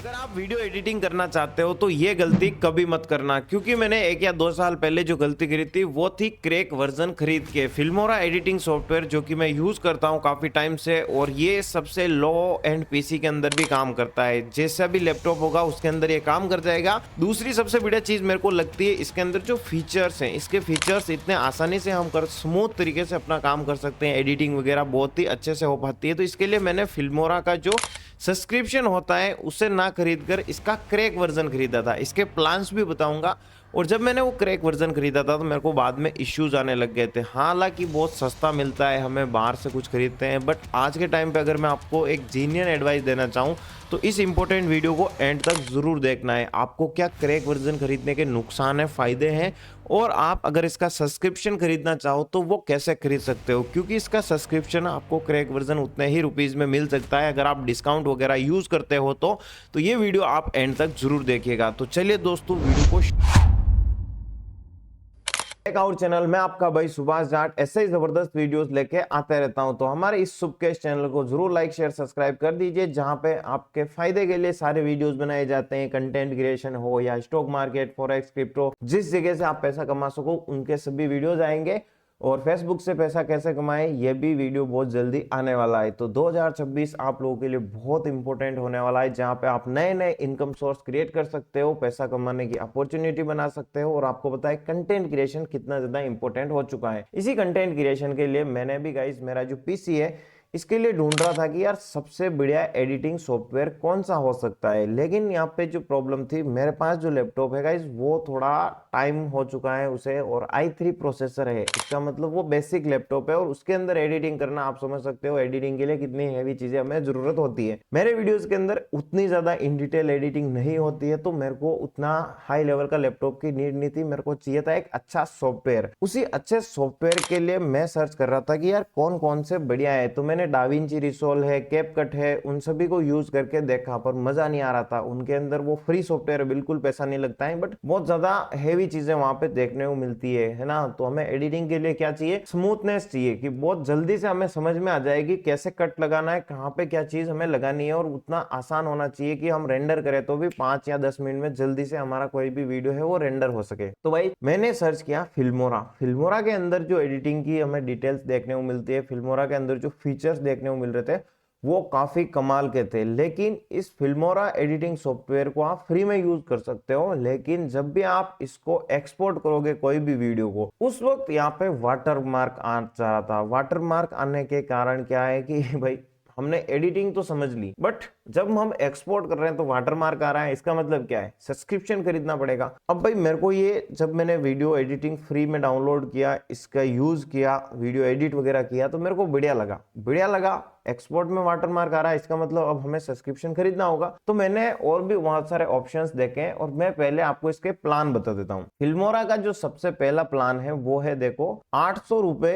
अगर आप video editing करना चाहते हो तो ये गलती कभी मत करना, क्योंकि मैंने 1 या 2 साल पहले जो गलती करी थी वो थी क्रैक वर्जन खरीद के। फिल्मोरा एडिटिंग सॉफ्टवेयर जो कि मैं यूज करता हूँ काफी टाइम से, और ये सबसे लो एंड पीसी के अंदर भी काम करता है। जैसा भी लैपटॉप होगा उसके अंदर ये काम कर जाएगा। दूसरी सबसे बढ़िया चीज मेरे को लगती है इसके अंदर जो फीचर्स हैं, इसके फीचर्स इतने आसानी से हम कर स्मूथ तरीके से अपना काम कर सकते हैं, एडिटिंग वगैरह बहुत ही अच्छे से हो पाती है। तो इसके लिए मैंने फिल्मोरा का जो सब्सक्रिप्शन होता है उसे ना खरीद कर इसका क्रैक वर्जन खरीदा था। इसके प्लान्स भी बताऊंगा। और जब मैंने वो क्रैक वर्जन खरीदा था तो मेरे को बाद में इश्यूज आने लग गए थे। हालांकि बहुत सस्ता मिलता है, हमें बाहर से कुछ खरीदते हैं, बट आज के टाइम पे अगर मैं आपको एक जीनियन एडवाइस देना चाहूँ तो इस इंपॉर्टेंट वीडियो को एंड तक जरूर देखना है। आपको क्या क्रैक वर्जन खरीदने के नुकसान है, फायदे हैं, और आप अगर इसका सब्सक्रिप्शन खरीदना चाहो तो वो कैसे खरीद सकते हो, क्योंकि इसका सब्सक्रिप्शन आपको क्रैक वर्जन उतने ही रुपीस में मिल सकता है अगर आप डिस्काउंट वगैरह यूज करते हो तो ये वीडियो आप एंड तक जरूर देखिएगा। तो चलिए दोस्तों, वीडियो को एक और चैनल में आपका भाई सुभाष जाट ऐसे ही जबरदस्त वीडियोस लेके आते रहता हूं। तो हमारे इस शुभ के चैनल को जरूर लाइक शेयर सब्सक्राइब कर दीजिए, जहां पे आपके फायदे के लिए सारे वीडियोस बनाए जाते हैं। कंटेंट क्रिएशन हो या स्टॉक मार्केट, फॉरेक्स, क्रिप्टो, जिस जगह से आप पैसा कमा सको उनके सभी वीडियोज आएंगे। और फेसबुक से पैसा कैसे कमाएं ये भी वीडियो बहुत जल्दी आने वाला है। तो 2026 आप लोगों के लिए बहुत इंपॉर्टेंट होने वाला है, जहां पे आप नए नए इनकम सोर्स क्रिएट कर सकते हो, पैसा कमाने की अपॉर्चुनिटी बना सकते हो। और आपको पता है कंटेंट क्रिएशन कितना ज्यादा इंपॉर्टेंट हो चुका है। इसी कंटेंट क्रिएशन के लिए मैंने भी गाइस मेरा जो पीसी है इसके लिए ढूंढ रहा था कि यार सबसे बढ़िया एडिटिंग सॉफ्टवेयर कौन सा हो सकता है। लेकिन यहाँ पे जो प्रॉब्लम थी, मेरे पास जो लैपटॉप है गाइस वो थोड़ा टाइम हो चुका है उसे, और i3 प्रोसेसर है। इसका मतलब वो बेसिक लैपटॉप है और उसके अंदर एडिटिंग करना आप समझ सकते हो एडिटिंग के लिए कितनी हैवी चीजें हमें जरूरत होती है। मेरे वीडियोस के अंदर उतनी ज्यादा इन डिटेल एडिटिंग नहीं होती है, तो मेरे को उतना हाई लेवल का लैपटॉप की नीड नहीं थी। मेरे को चाहिए था एक अच्छा सॉफ्टवेयर। उसी अच्छे सॉफ्टवेयर के लिए मैं सर्च कर रहा था कि यार कौन कौन से बढ़िया है। तो मैंने डाविंची रिसोल्व है, कैपकट है, उन सभी को यूज करके देखा, पर मजा नहीं आ रहा था। उनके अंदर वो फ्री सॉफ्टवेयर है, बिल्कुल पैसा नहीं लगता है, बट बहुत ज्यादा हैवी चीजें वहां पे देखने को मिलती है ना। तो हमें एडिटिंग के लिए क्या चाहिए, स्मूथनेस चाहिए, कि बहुत जल्दी से हमें समझ में आ जाएगी कैसे कट लगाना है, कहाँ पे क्या चीज हमें लगानी है, और उतना आसान होना चाहिए कि हम रेंडर करें तो भी 5 या 10 मिनट में जल्दी से हमारा कोई भी वीडियो है वो रेंडर हो सके। तो भाई मैंने सर्च किया फिल्मोरा। फिल्मोरा के अंदर जो एडिटिंग की हमें डिटेल्स देखने को मिलती है, फिल्मोरा के अंदर जो फीचर्स देखने को मिल रहे थे वो काफी कमाल के थे। लेकिन इस फिल्मोरा एडिटिंग सॉफ्टवेयर को आप फ्री में यूज कर सकते हो, लेकिन जब भी आप इसको एक्सपोर्ट करोगे कोई भी वीडियो को, उस वक्त यहाँ पे वाटर मार्क आ जा रहा था। वाटर मार्क आने के कारण क्या है कि भाई हमने एडिटिंग तो समझ ली, बट जब हम एक्सपोर्ट कर रहे हैं तो वाटरमार्क आ रहा है। इसका मतलब क्या है, सब्सक्रिप्शन खरीदना पड़ेगा। अब भाई मेरे को ये, जब मैंने वीडियो एडिटिंग फ्री में डाउनलोड किया, इसका यूज किया, वीडियो एडिट वगैरह किया, तो मेरे को बढ़िया लगा। एक्सपोर्ट में वाटरमार्क आ रहा है, इसका मतलब अब हमें सब्सक्रिप्शन खरीदना होगा। तो मैंने और भी बहुत सारे ऑप्शंस देखे, और मैं पहले आपको इसके प्लान बता देता हूँ। फिल्मोरा का जो सबसे पहला प्लान है वो है, देखो, 800 रुपए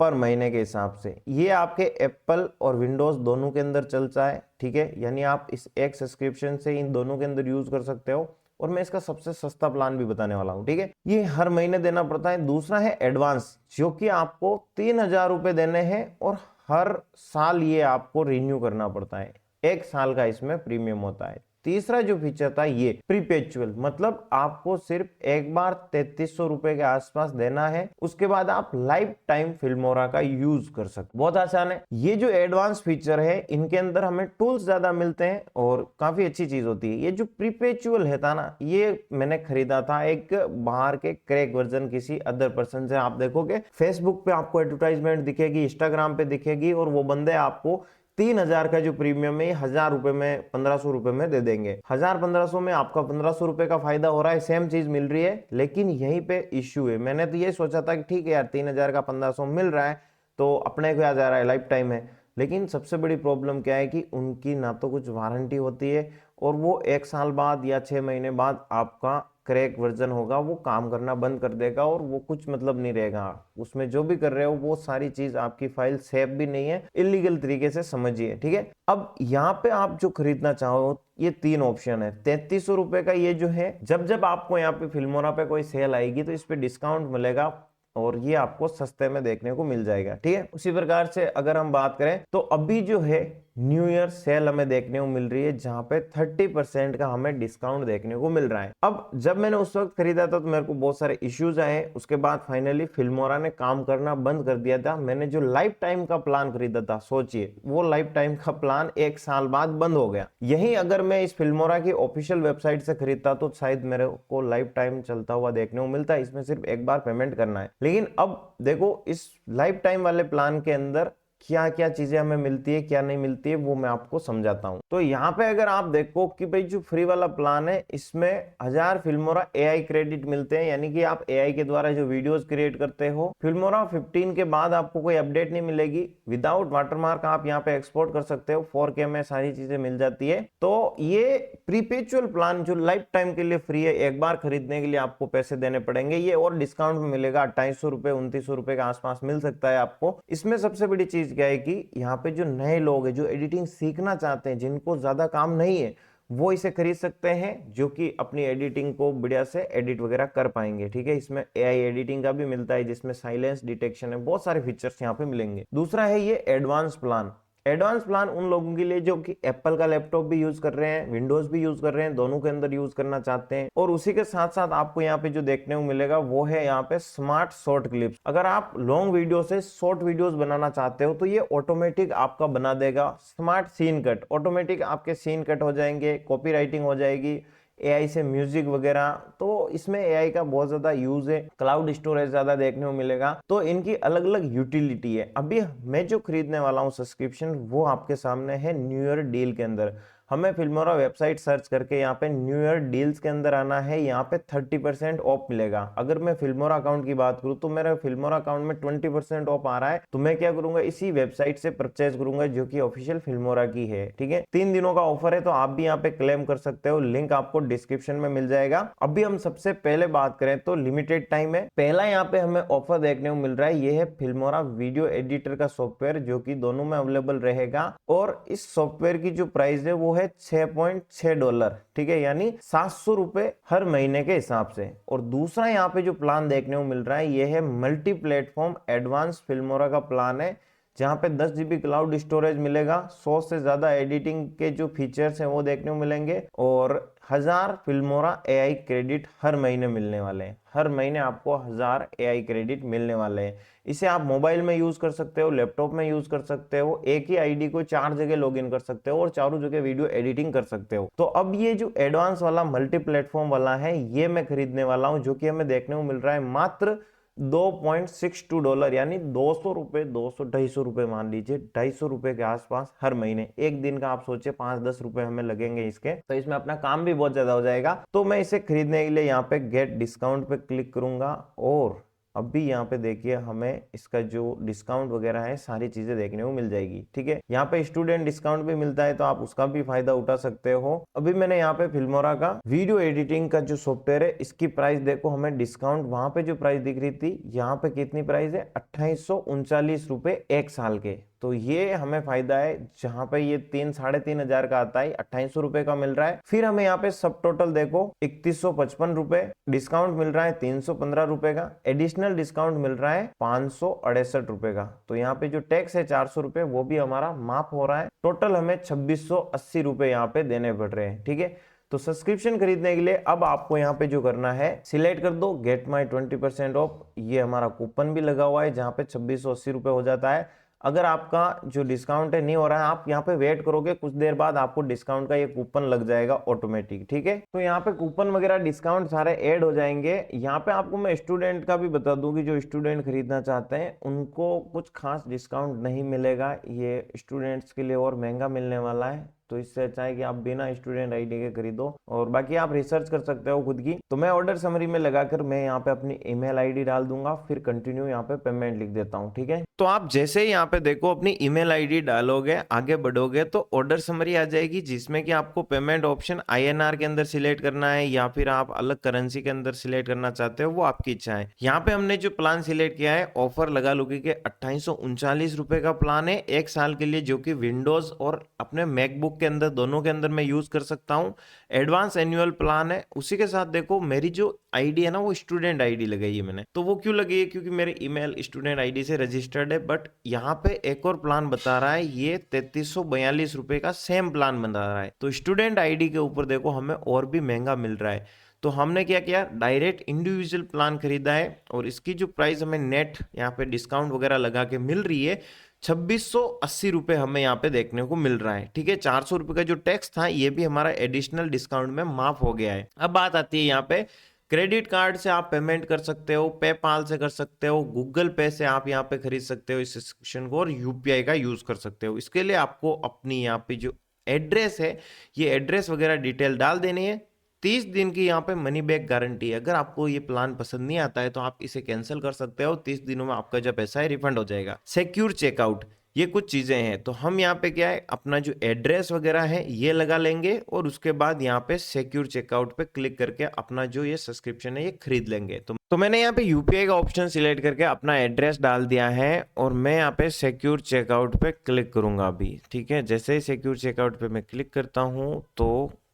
पर महीने के हिसाब से। ये आपके एप्पल और विंडोज दोनों के अंदर चलता है, ठीक है। यानी आप इस एक सब्सक्रिप्शन से इन दोनों के अंदर यूज कर सकते हो। और मैं इसका सबसे सस्ता प्लान भी बताने वाला हूं, ठीक है। ये हर महीने देना पड़ता है। दूसरा है एडवांस, जो कि आपको 3000 रुपए देने हैं, और हर साल ये आपको रिन्यू करना पड़ता है। 1 साल का इसमें प्रीमियम होता है। तीसरा जो फीचर था ये प्रीपेचुअल, मतलब आपको सिर्फ एक बार 3300 रुपए के आसपास देना है, उसके बाद आप लाइफ टाइम फिल्मोरा का यूज कर सकते। बहुत आसान है। ये जो एडवांस फीचर है इनके अंदर हमें टूल्स ज्यादा मिलते हैं और काफी अच्छी चीज होती है। ये जो प्रीपेचुअल है था ना, ये मैंने खरीदा था एक बाहर के क्रैक वर्जन किसी अदर पर्सन से। आप देखोगे फेसबुक पे आपको एडवर्टाइजमेंट दिखेगी, इंस्टाग्राम पे दिखेगी, और वो बंदे आपको 3000 का जो प्रीमियम है 1000 रुपए में, 1500 रुपए में दे देंगे। 1000-1500 में आपका 1500 रुपए का फायदा हो रहा है, सेम चीज मिल रही है। लेकिन यहीं पे इश्यू है। मैंने तो ये सोचा था कि ठीक है यार, 3000 का 1500 मिल रहा है तो अपने को आ जा रहा है, लाइफ टाइम है। लेकिन सबसे बड़ी प्रॉब्लम क्या है कि उनकी ना तो कुछ वारंटी होती है, और वो 1 साल बाद या 6 महीने बाद आपका क्रैक वर्जन होगा वो काम करना बंद कर देगा, और वो कुछ मतलब नहीं रहेगा। उसमें जो भी कर रहे हो वो सारी चीज आपकी फाइल सेफ भी नहीं है, इलीगल तरीके से समझिए, ठीक है। अब यहाँ पे आप जो खरीदना चाहो, ये 3 ऑप्शन है। 3300 रुपए का ये जो है, जब जब आपको यहाँ पे फिल्मोरा पे कोई सेल आएगी तो इस पे डिस्काउंट मिलेगा, और ये आपको सस्ते में देखने को मिल जाएगा, ठीक है। उसी प्रकार से अगर हम बात करें तो अभी जो है न्यू ईयर सेल हमें देखने को मिल रही है, जहां पे 30% का हमें डिस्काउंट देखने को मिल रहा है। अब जब मैंने उस वक्त खरीदा था तो मेरे को बहुत सारे इश्यूज आए, उसके बाद फाइनली फिल्मोरा ने काम करना बंद कर दिया था। मैंने जो लाइफ टाइम का प्लान खरीदा था, सोचिए वो लाइफ टाइम का प्लान 1 साल बाद बंद हो गया। यही अगर मैं इस फिल्मोरा की ऑफिशियल वेबसाइट से खरीदता तो शायद मेरे को लाइफ टाइम चलता हुआ देखने को मिलता। इसमें सिर्फ एक बार पेमेंट करना है। लेकिन अब देखो इस लाइफ टाइम वाले प्लान के अंदर क्या क्या चीजें हमें मिलती है, क्या नहीं मिलती है, वो मैं आपको समझाता हूं। तो यहाँ पे अगर आप देखो कि भाई जो फ्री वाला प्लान है इसमें 1000 फिल्मोरा एआई क्रेडिट मिलते हैं, यानी कि आप एआई के द्वारा जो वीडियोस क्रिएट करते हो, फिल्मोरा 15 के बाद आपको कोई अपडेट नहीं मिलेगी। विदाउट वाटरमार्क आप यहाँ पे एक्सपोर्ट कर सकते हो, 4K में सारी चीजें मिल जाती है। तो ये प्रीपेचुअल प्लान जो लाइफ टाइम के लिए फ्री है, एक बार खरीदने के लिए आपको पैसे देने पड़ेंगे। ये और डिस्काउंट में मिलेगा, 2800 रुपए 2900 रुपए के आसपास मिल सकता है आपको। इसमें सबसे बड़ी चीज क्या है कि यहाँ पे जो नए लोग हैं, जो एडिटिंग सीखना चाहते हैं, जिनको ज्यादा काम नहीं है, वो इसे खरीद सकते हैं, जो कि अपनी एडिटिंग को बढ़िया से एडिट वगैरह कर पाएंगे। ठीक है, इसमें एआई एडिटिंग का भी मिलता है, जिसमें साइलेंस डिटेक्शन है, बहुत सारे फीचर्स यहाँ पे मिलेंगे। दूसरा है ये एडवांस प्लान। एडवांस प्लान उन लोगों के लिए जो कि एप्पल का लैपटॉप भी यूज कर रहे हैं, विंडोज भी यूज कर रहे हैं, दोनों के अंदर यूज करना चाहते हैं। और उसी के साथ साथ आपको यहाँ पे जो देखने को मिलेगा वो है यहाँ पे स्मार्ट शॉर्ट क्लिप्स। अगर आप लॉन्ग वीडियो से शॉर्ट वीडियोस बनाना चाहते हो तो ये ऑटोमेटिक आपका बना देगा। स्मार्ट सीन कट, ऑटोमेटिक आपके सीन कट हो जाएंगे, कॉपी राइटिंग हो जाएगी, एआई से म्यूजिक वगैरह। तो इसमें एआई का बहुत ज्यादा यूज है, क्लाउड स्टोरेज ज्यादा देखने को मिलेगा। तो इनकी अलग अलग यूटिलिटी है। अभी मैं जो खरीदने वाला हूँ सब्सक्रिप्शन, वो आपके सामने है न्यू ईयर डील के अंदर। हमें फिल्मोरा वेबसाइट सर्च करके यहाँ पे न्यू ईयर डील्स के अंदर आना है। यहाँ पे 30% ऑफ मिलेगा। अगर मैं फिल्मोरा अकाउंट की बात करूँ तो मेरा फिल्मोरा अकाउंट में 20% ऑफ आ रहा है। तो मैं क्या करूंगा, इसी वेबसाइट से परचेज करूंगा, जो कि ऑफिशियल फिल्मोरा की है। ठीक है, 3 दिनों का ऑफर है, तो आप भी यहाँ पे क्लेम कर सकते हो। लिंक आपको डिस्क्रिप्शन में मिल जाएगा। अभी हम सबसे पहले बात करें तो लिमिटेड टाइम है। पहला यहाँ पे हमें ऑफर देखने को मिल रहा है, ये है फिल्मोरा वीडियो एडिटर का सॉफ्टवेयर, जो कि दोनों में अवेलेबल रहेगा। और इस सॉफ्टवेयर की जो प्राइस है वो है $6.6। ठीक है, यानी 700 रुपए हर महीने के हिसाब से। और दूसरा यहाँ पे जो प्लान देखने को मिल रहा है, ये है मल्टी प्लेटफॉर्म एडवांस फिल्मोरा का प्लान है, जहां पे 10 GB क्लाउड स्टोरेज मिलेगा, 100 से ज्यादा एडिटिंग के जो फीचर्स हैं वो देखने को मिलेंगे, और 1000 फिल्मोरा एआई क्रेडिट हर महीने मिलने वाले हैं। हर महीने आपको 1000 एआई क्रेडिट मिलने वाले हैं। इसे आप मोबाइल में यूज कर सकते हो, लैपटॉप में यूज कर सकते हो, एक ही आईडी को 4 जगह लॉगिन कर सकते हो और चारों जगह वीडियो एडिटिंग कर सकते हो। तो अब ये जो एडवांस वाला मल्टी प्लेटफॉर्म वाला है, ये मैं खरीदने वाला हूं, जो कि हमें देखने को मिल रहा है मात्र $2.62, यानी 200 रुपए, 200-250 रुपए मान लीजिए, 250 रुपए के आसपास हर महीने। एक दिन का आप सोचे 5-10 रुपए हमें लगेंगे इसके, तो इसमें अपना काम भी बहुत ज्यादा हो जाएगा। तो मैं इसे खरीदने के लिए यहाँ पे गेट डिस्काउंट पे क्लिक करूंगा, और अभी यहाँ पे देखिए हमें इसका जो डिस्काउंट वगैरह है सारी चीजें देखने को मिल जाएगी। ठीक है, यहाँ पे स्टूडेंट डिस्काउंट भी मिलता है, तो आप उसका भी फायदा उठा सकते हो। अभी मैंने यहाँ पे फिल्मोरा का वीडियो एडिटिंग का जो सॉफ्टवेयर है, इसकी प्राइस देखो, हमें डिस्काउंट वहां पे जो प्राइस दिख रही थी, यहाँ पे कितनी प्राइस है, 2839 रुपए 1 साल के। तो ये हमें फायदा है, जहां पे ये 3-3.5 हजार का आता है, 2800 रुपए का मिल रहा है। फिर हमें यहाँ पे सब टोटल देखो 3155 रुपए, डिस्काउंट मिल रहा है 315 रुपए का, एडिशनल डिस्काउंट मिल रहा है 568 रुपए का। तो यहाँ पे जो टैक्स है 400 रुपए, वो भी हमारा माफ हो रहा है। टोटल हमें 2680 रुपए यहाँ पे देने पड़ रहे हैं। ठीक है, तो सब्सक्रिप्शन खरीदने के लिए अब आपको यहाँ पे जो करना है, सिलेक्ट कर दो गेट माई 20% ऑफ। ये हमारा कूपन भी लगा हुआ है, जहाँ पे 2680 रुपए हो जाता है। अगर आपका जो डिस्काउंट है नहीं हो रहा है, आप यहाँ पे वेट करोगे, कुछ देर बाद आपको डिस्काउंट का ये कूपन लग जाएगा ऑटोमेटिक। ठीक है, तो यहाँ पे कूपन वगैरह डिस्काउंट सारे ऐड हो जाएंगे। यहाँ पे आपको मैं स्टूडेंट का भी बता दूं कि जो स्टूडेंट खरीदना चाहते हैं उनको कुछ खास डिस्काउंट नहीं मिलेगा, ये स्टूडेंट्स के लिए और महंगा मिलने वाला है। तो इससे अच्छा है कि आप बिना स्टूडेंट आईडी के खरीदो, और बाकी आप रिसर्च कर सकते हो खुद की। तो मैं ऑर्डर समरी में लगाकर मैं यहाँ पे अपनी ईमेल आईडी डाल दूंगा, फिर कंटिन्यू यहाँ पे पेमेंट लिख देता हूँ। ठीक है, तो आप जैसे ही यहाँ पे देखो अपनी ईमेल आईडी डालोगे, आगे बढ़ोगे, तो ऑर्डर समरी आ जाएगी, जिसमें कि आपको पेमेंट ऑप्शन INR के अंदर सिलेक्ट करना है, या फिर आप अलग करेंसी के अंदर सिलेक्ट करना चाहते हो, वो आपकी इच्छा है। यहाँ पे हमने जो प्लान सिलेक्ट किया है, ऑफर लगा लुकी के 2839 रुपए का प्लान है 1 साल के लिए, जो कि विंडोज और अपने मैकबुक के अंदर, दोनों के अंदर मैं यूज कर सकता हूँ। एडवांस एनुअल प्लान है, उसी के साथ देखो मेरी जो आईडी है ना वो स्टूडेंट आईडी लगाई है मैंने। तो वो क्यों लगी है, क्योंकि मेरे ईमेल स्टूडेंट आईडी से रजिस्टर्ड है। बट यहाँ पे एक और प्लान बता रहा है, ये 3342 रुपए का सेम प्लान बता रहा है। तो स्टूडेंट आईडी के ऊपर देखो हमें और भी महंगा मिल रहा है। तो हमने क्या किया, डायरेक्ट इंडिविजुअल प्लान खरीदा है और इसकी जो प्राइस हमें नेट यहाँ पे डिस्काउंट वगैरह लगा के मिल रही है 2680 रुपए हमें यहाँ पे देखने को मिल रहा है। ठीक है, 400 रुपए का जो टैक्स था ये भी हमारा एडिशनल डिस्काउंट में माफ हो गया है। अब बात आती है यहाँ पे क्रेडिट कार्ड से आप पेमेंट कर सकते हो, पेपाल से कर सकते हो, गूगल पे से आप यहाँ पे खरीद सकते हो इस सब्सक्रिप्शन को, और यूपीआई का यूज कर सकते हो। इसके लिए आपको अपनी यहाँ पे जो एड्रेस है, ये एड्रेस वगैरह डिटेल डाल देनी है। 30 दिन की यहाँ पे मनी बैक गारंटी है। अगर आपको ये प्लान पसंद नहीं आता है तो आप इसे कैंसिल कर सकते हो, 30 दिनों में आपका जो पैसा है रिफंड हो जाएगा। सिक्योर चेकआउट, ये कुछ चीजें हैं। तो हम यहाँ पे क्या है, अपना जो एड्रेस वगैरह है ये लगा लेंगे और उसके बाद यहाँ पे सिक्योर चेकआउट पे क्लिक करके अपना जो ये सब्सक्रिप्शन है ये खरीद लेंगे। तो मैंने यहाँ पे यूपीआई का ऑप्शन सिलेक्ट करके अपना एड्रेस डाल दिया है और मैं यहाँ पे सिक्योर चेकआउट पे क्लिक करूंगा अभी। ठीक है, जैसे ही सिक्योर चेकआउट पे मैं क्लिक करता हूँ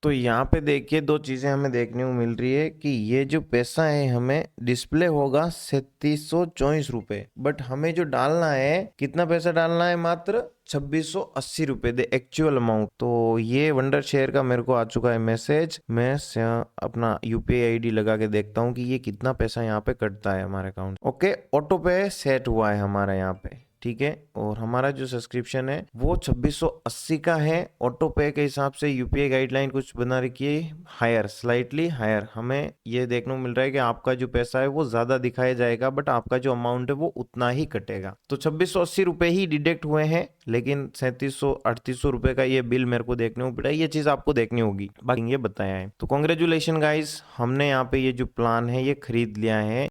तो यहाँ पे देखिए दो चीजें हमें देखने को मिल रही है कि ये जो पैसा है हमें डिस्प्ले होगा 3724 रुपए, बट हमें जो डालना है, कितना पैसा डालना है, मात्र 2680 रुपए द एक्चुअल अमाउंट। तो ये वंडर शेयर का मेरे को आ चुका है मैसेज। मैं अपना यूपीआई आईडी लगा के देखता हूँ कि ये कितना पैसा यहाँ पे कटता है हमारे अकाउंट। ओके, ऑटो पे सेट हुआ है हमारा यहाँ पे। ठीक है, और हमारा जो सब्सक्रिप्शन है वो 2680 का है। ऑटो पे के हिसाब से यूपीआई गाइडलाइन कुछ बना रखी है, हायर, स्लाइटली हायर। हमें ये देखने को मिल रहा है कि आपका जो पैसा है वो ज्यादा दिखाया जाएगा, बट आपका जो अमाउंट है वो उतना ही कटेगा। तो 2680 रुपए ही डिडक्ट हुए हैं, लेकिन 3700-3800 रुपए का ये बिल मेरे को देखने को पड़ा। ये चीज आपको देखनी होगी, बाकी ये बताया है। तो कॉन्ग्रेचुलेशन गाइस, हमने यहाँ पे ये जो प्लान है ये खरीद लिया है।